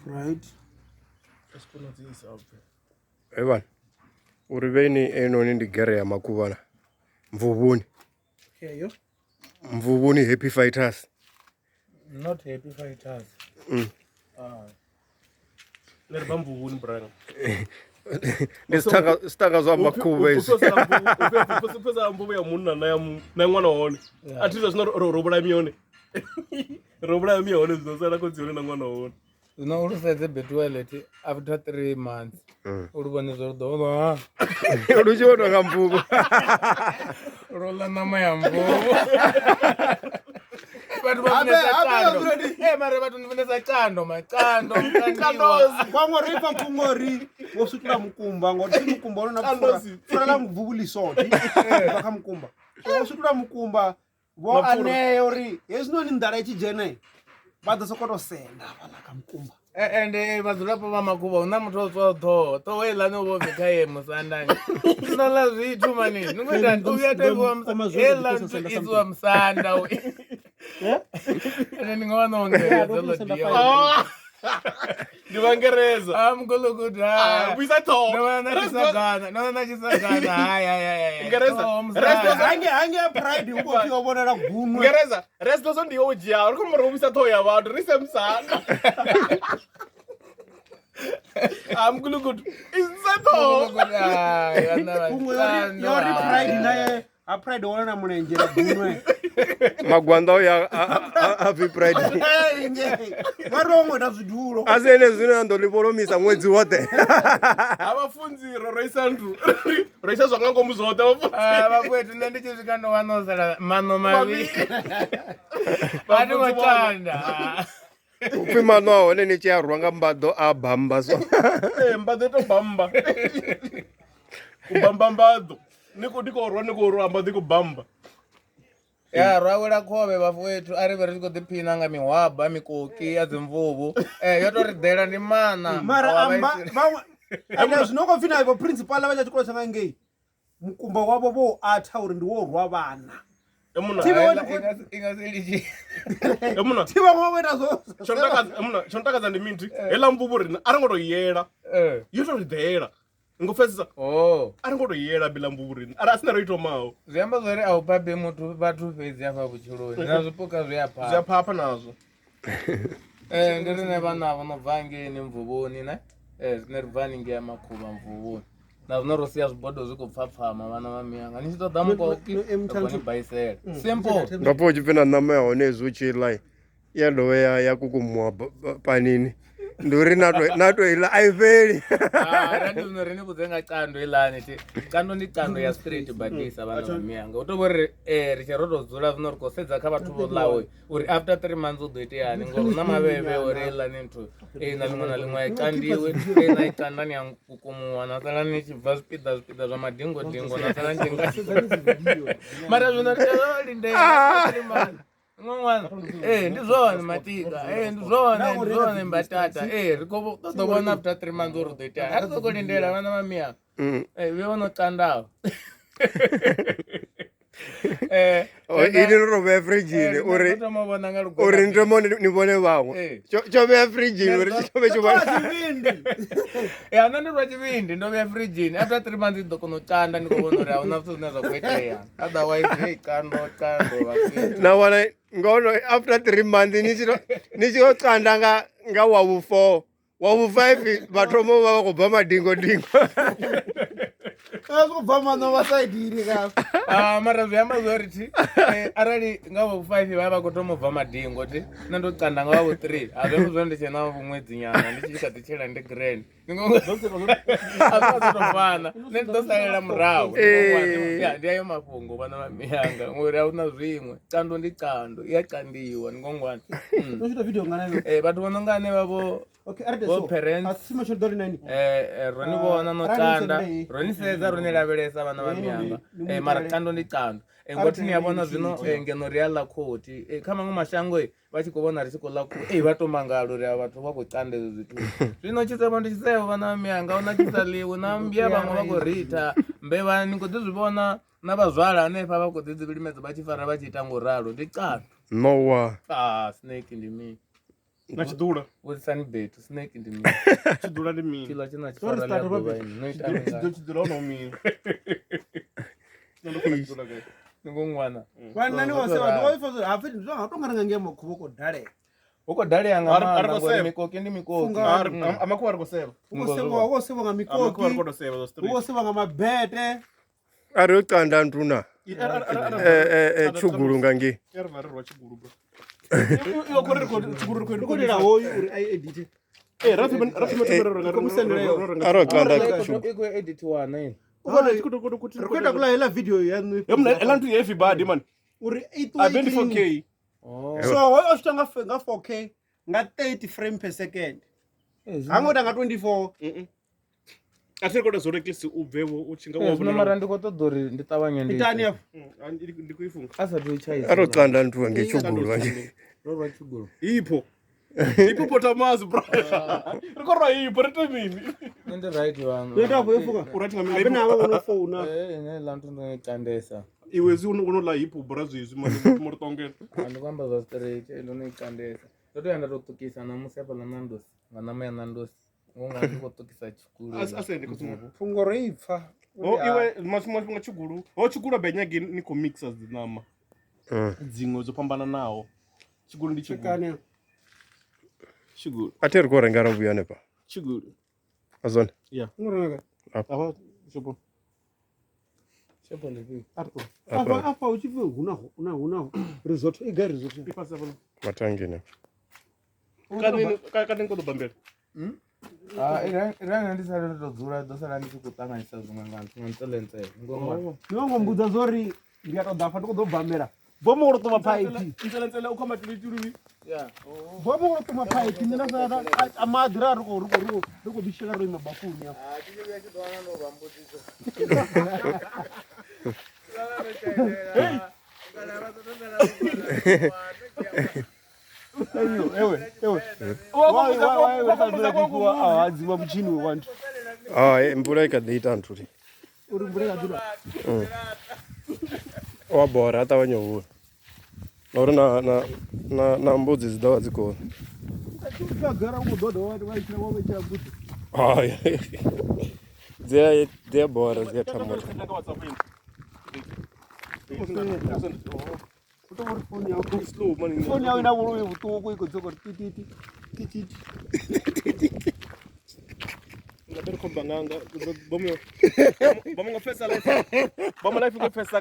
Right. Evan, uriveni enoni ndigere ya makuvana. Mvuvuni. Okay, yo. Mvuvuni happy fighters. Not happy fighters. Lerba mvuvuni branga. Staka zwa makuva ezi. Upesa mvuvu ya munna na mwana wone. Atizo zino robula mione. Robula mione zosala kodzione na mwana wone. Zino urusedze betueleti after 3 months. Urubone zordo. Uruchiona nga mvuvu. Rola nama ya mvuvu. Batu bafunesa chando. Mare batu bafunesa chando, machando. Kwangoripa mkungori wosutula mkumba ngoti mkumba ona fura la mvuvu lisoti baka mkumba wosutula mkumba wo aneyori yesino ni ndara ichijene bada sokoto senda balaka mkumba ende bazulapo vamakuva una muthu to wela no vo vekaye musandani sinola zvithu mani ningwenda uyataiwa msanda msanda ene ndingawana ongera zelo dia Ndivangereza. Mgolokuti Buisa to. Naona chisagana haya Ngereza. Hange pride uko pia ubona la gunwe Ngereza. Resto zo ndi ojia. Uriko murumisa to ya vanhu rise msana. Mgolokuti. Isato. yori pride naye a pride wona na munenjera gunwe Magwanda ya happy pride. Varongo na zvidulo Asene zvino andolivolomisa mwedzi wote. Abafunzi roisa ndu. Roisa zvangango muzota abafunzi. Vapwetu nendichizvikano vanosala mano mavi. Vati machanda. Upi mano aone nechiyarwa nga mbado abhamba so. Mbado to bamba. Kubamba mbado. Niko mbado kubamba. Ya rawela khove vapwetu ari veri ko tiphina nga mihwaba mikoki ya dzimvuvu yotoridela ndi mana mara amba ene zvinoko fina ivo principal lava chachikolo changa ngei mkumba wavo vo atha uri ndi wo rwa vana ingasilichi tiva ngwaveta zo chontakaza ndi minti hela mvuvu rina ari ngotoyela yotoridela ngofesisa ari ngotoyela bila mvuvu rina ari asina roito mawo zviamba zvori aupabe mutu vatu fedzi apa kuchironi nazvipuka zviyapapa nazvo ndirine vana vanobva ngeni mvuvuni ne zvine ribvaningi yamakhuva mvuvuni nazvinorosiya zvibodo zvikupfapfama vana vamiyanga nichitoda mukoki konibhaisera simple Ngapo uchipinda nama yaone zuchilai yandove yakukumwa panini nduri nato ila aifeli ratiunorini kudzenga chando ilani ti chando ni chando ya street badisa vana vamiyanga utovori richarotodzula vinorikosedza kavathuvo lawe uri after 3 months udoite yani ngoruna maveve uri ilani ntu na limwe na limwe aikandiwe na ikandani ya kukumuwa nasala nichibva zvipida zvamadhingodhingo nasala njinga mara zvino richalolinde Mwana, ndizvona matika, ndizvona mbatata, rikotobona after 3 months urudoita, arizokolindela vana vamia, vevanotandawo. Ini rove frijini uri ndomo nivone vamwe chove frijini uri chove chivindi anandirwa chivindi ndove frijini after 3 months ndokonotanda ndikovona uri hauna zvina zvakweteya otherwise kando nawana ngono after 3 months nichiotsanda nga wavu 4 wavu 5 vatomo vava kubva madhingodhingo azobva mano vasaidiri ka mara zviamba zvoriti arali ngavo 5 vava kutomobva madhingo ti nandotsanda ngavo 3 hazvekuzvo ndichena mumwedzi nyana ndichikatichera ndigrand azvazotofana nendosalela murahu ndiyayo mafungo vana vamiyanga uri hauna zvimwe chando ndi chando yakandiwa ndingongwana nochita video nganayo vatu vanongane vavo parents roni vona notanda roni sedza roni lavelesa vana vamiyanga mara chando ndi chando ngoti niyavona zvino ngeno riyala khoti khamamwe mashango vachikovona richikola vatomangalo ria vatu vakucanda izvo zvitu zvino chisemo ndichisevo vana vamiyanga una chisaliwe nambia vamwe vakurita mbeva ningodzizvivona navazvala anefa vakudzidzivilimedza vachifara vachiita ngoralo ndi chando nowa snake ndimi Na chidula. With sunbait, snake in the middle. Chidula ndi mini. Chila china Sorry, chifara start labo over. baini. No itanga. Chidula uno mini. Ndokona chidula kai. Ngongwana. Vanani wasewa ndoifa hafi ndonga ngema kuboko dale. Uko dali anga Ari ngori kuseva. mikoki ndi mikoki. Funga. Amakuwa ari kuseva. Uko sewa nga Amakuwa ari mikoki. kuseva those three. Uko sewa nga mabete. ari ucanda ntuna Tshibulebule ngangi Yari vari rwa chiguru bro. Iyo kore chiguru kwedu. Uko dira hoyi uri ai edit. Rafi matumero Komusendeleyo. ari ucanda Iko edit wa nine. Rekwenda kula hela video yanu. Yomna elantu everybody man. Uri 8 Abendi 4K. Oh. So hoyi oshtanga nga 4K nga 30 frame per second. Hangoda nga 24. Asi koda zore klisi ubvevo uchinga Zino mara ndiko todori nditavanya ndi. Itani hapo. ndikuifunga. Asa tuichaiza. ari ucanda ntuna ngeChibulebule ngangi Rorwa Tshibulebule. Ipo. Ipo potamas bro. Rikorwa ipo rete mini. Nende right wangu. Nenda hapo yofuka. Urati Abena ngamira. aba no phone. Ne lantu ndikandesa. Iwezi unola ipo brazo izi mani mortongena. Andikwamba za straight ndo ikandesa. Toto yanda totukisa na musepa la nandosi. Vanama ya nandosi. Ngomwa ndiko tokisa chikuru. Asende kutsuma. Fungo reipfa. Iwe masifunga chiguru. Chiguru benyagi niko mixers dinama. Dzingo zopambana nawo. Chiguru ndi chiguru. Chekani. Chiguru. atiri kurenga ravuya nepa Chiguru. azone Yeah. Ngoranga. Apa chopo. Shepo levi. Arto. Apa uchive una resort igari resort. Ipasa bana. matangine Kani ngodo bambela. Iranga ndisale ndodzura dosala ndikutanganisa zvimwe vantu vantolense. Ngomwa. Nongo mbudza zori ndiyatodafa ndikudobvamera. Bomo urotoma paiti. Intelensela ukoma tilituri. Yeah. Bomo urotoma paiti ndina sada amadira riko bishaka ro mabafuni hapo. Chive chidwana ndo vambutiso. Ewe. Wai wakabira kuwa awadzima muchini wewantu. mvura ikadeita nturi Uri mbureka dura. wabora atavanyovura nauri na mbudzi dzidava dzikona Ukagara ukudodha waitira wavechera mbudzi. dziyabora dziyatamura Utori phone yako. Slow man. Phone yako ina vuruwe vutuko ikodzoko tititi. Ngabere kombanganga. Bomo ngafesa life. Bomo life ngafesa